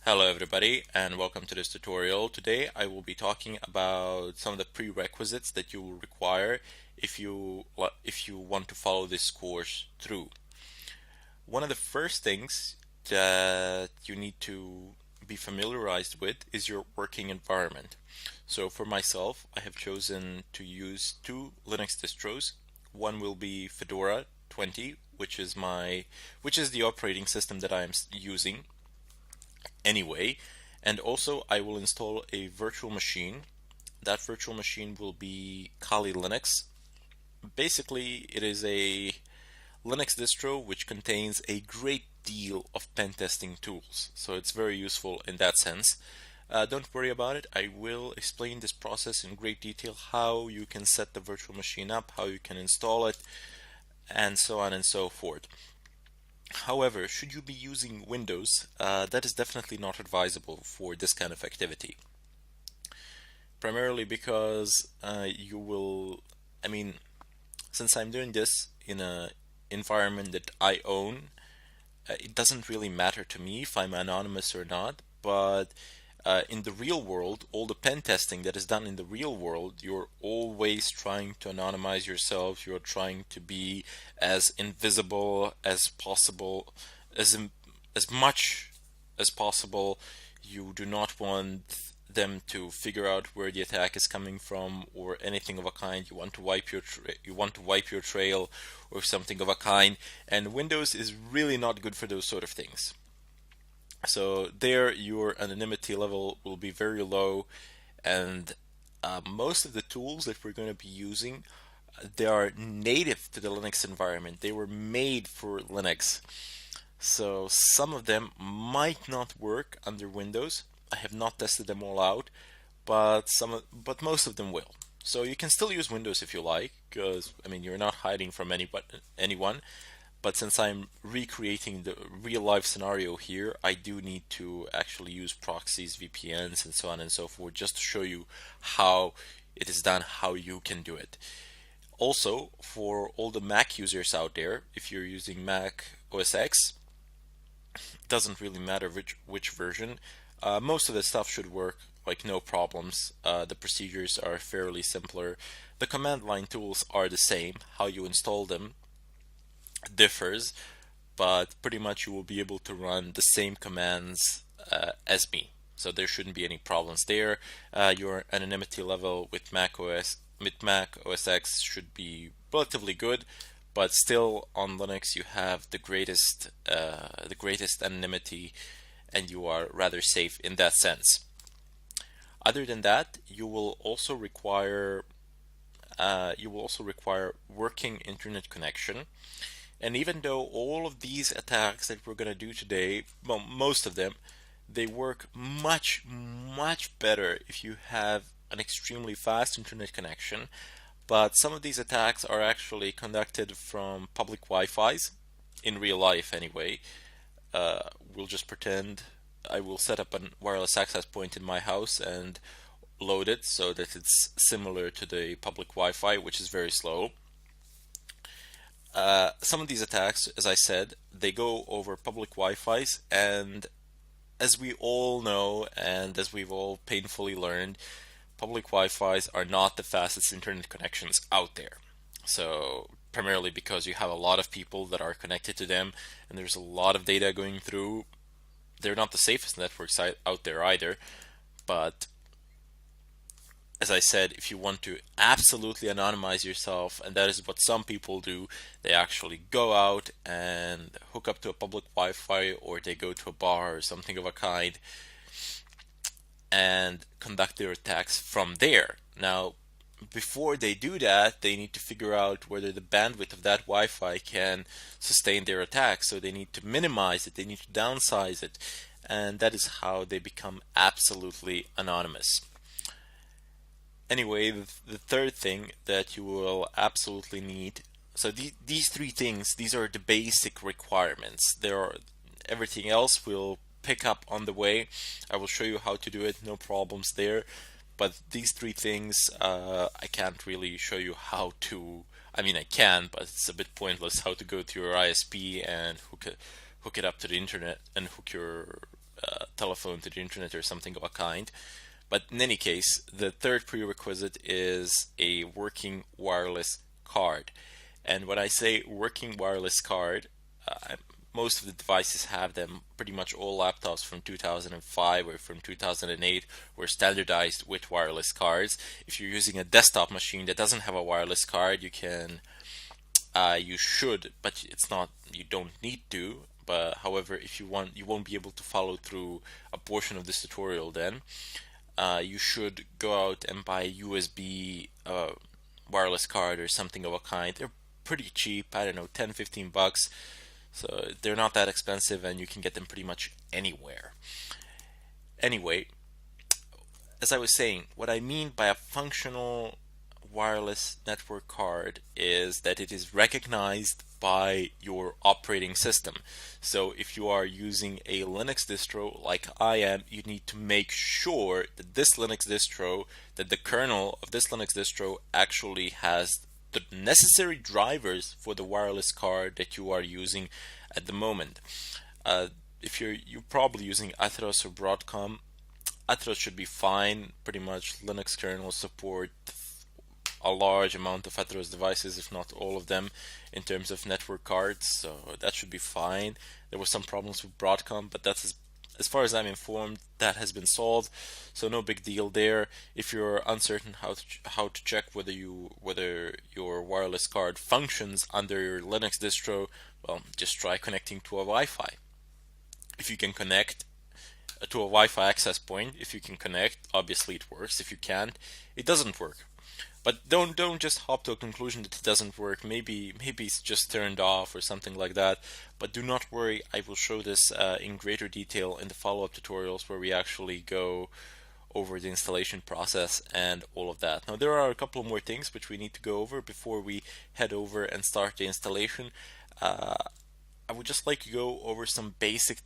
Hello everybody and welcome to this tutorial. Today I will be talking about some of the prerequisites that you will require if you want to follow this course through. One of the first things that you need to be familiarized with is your working environment. So for myself, I have chosen to use two Linux distros. One will be Fedora 20, which is the operating system that I am using anyway. And also I will install a virtual machine. That virtual machine will be Kali Linux. Basically, it is a Linux distro which contains a great deal of pen testing tools, so it's very useful in that sense. Don't worry about it. I will explain this process in great detail, how you can set the virtual machine up, how you can install it, and so on and so forth. However, should you be using Windows, that is definitely not advisable for this kind of activity. Primarily because since I'm doing this in a environment that I own, it doesn't really matter to me if I'm anonymous or not, but in the real world, all the pen testing that is done in the real world, you're always trying to anonymize yourself. You're trying to be as invisible as possible, as much as possible. You do not want them to figure out where the attack is coming from or anything of a kind. You want to wipe your trail or something of a kind. And Windows is really not good for those sort of things. So there, your anonymity level will be very low, and most of the tools that we're going to be using, they are native to the Linux environment. They were made for Linux. So some of them might not work under Windows. I have not tested them all out, but most of them will. So you can still use Windows if you like, because you're not hiding from anyone. But since I'm recreating the real life scenario here, I do need to actually use proxies, VPNs, and so on and so forth, just to show you how it is done, how you can do it. Also, for all the Mac users out there, if you're using Mac OS X, doesn't really matter which version. Most of the stuff should work like no problems. The procedures are fairly simpler. The command line tools are the same. How you install them differs, but pretty much you will be able to run the same commands as me. So there shouldn't be any problems there. Your anonymity level with Mac OS X should be relatively good, but still on Linux you have the greatest anonymity, and you are rather safe in that sense. Other than that, you will also require working internet connection. And even though all of these attacks that we're going to do today, well, most of them, they work much, much better if you have an extremely fast internet connection. But some of these attacks are actually conducted from public Wi-Fi's, in real life anyway. We'll just pretend I will set up a wireless access point in my house and load it so that it's similar to the public Wi-Fi, which is very slow. Some of these attacks, as I said, they go over public Wi-Fi's, and as we all know, and as we've all painfully learned, public Wi-Fi's are not the fastest internet connections out there. So primarily because you have a lot of people that are connected to them, and there's a lot of data going through. They're not the safest networks out there either, but as I said, if you want to absolutely anonymize yourself, and that is what some people do, they actually go out and hook up to a public Wi-Fi, or they go to a bar or something of a kind and conduct their attacks from there. Now, before they do that, they need to figure out whether the bandwidth of that Wi-Fi can sustain their attack. So they need to minimize it, they need to downsize it, and that is how they become absolutely anonymous. Anyway, the third thing that you will absolutely need, so these three things, these are the basic requirements. Everything else will pick up on the way. I will show you how to do it, no problems there. But these three things, I can't really show you how to. I can, but it's a bit pointless how to go to your ISP and hook it up to the internet and hook your telephone to the internet or something of a kind. But in any case, the third prerequisite is a working wireless card. And when I say working wireless card, most of the devices have them. Pretty much all laptops from 2005 or from 2008 were standardized with wireless cards. If you're using a desktop machine that doesn't have a wireless card, you should, but it's not. You don't need to. But however, if you want, you won't be able to follow through a portion of this tutorial. Then you should go out and buy a USB wireless card or something of a kind. They're pretty cheap. I don't know, 10, 15 bucks. So they're not that expensive, and you can get them pretty much anywhere. Anyway, as I was saying, what I mean by a functional wireless network card is that it is recognized by your operating system. So if you are using a Linux distro like I am, you need to make sure that that the kernel of this Linux distro actually has the necessary drivers for the wireless card that you are using at the moment. If you're probably using Atheros or Broadcom, Atheros should be fine. Pretty much Linux kernels support a large amount of Atheros devices, if not all of them, in terms of network cards, so that should be fine. There were some problems with Broadcom, but that's as far as I'm informed, that has been solved, so no big deal there. If you're uncertain how to check whether your wireless card functions under your Linux distro, well, just try connecting to a Wi-Fi. If you can connect to a Wi-Fi access point, if you can connect, obviously it works. If you can't, it doesn't work. But don't just hop to a conclusion that it doesn't work. Maybe it's just turned off or something like that. But do not worry, I will show this in greater detail in the follow-up tutorials where we actually go over the installation process and all of that. Now there are a couple more things which we need to go over before we head over and start the installation. I would just like to go over some basic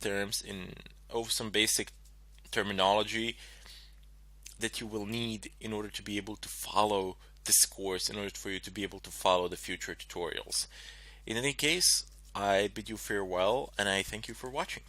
some basic terminology that you will need in order to be able to follow this course, in order for you to be able to follow the future tutorials. In any case, I bid you farewell and I thank you for watching.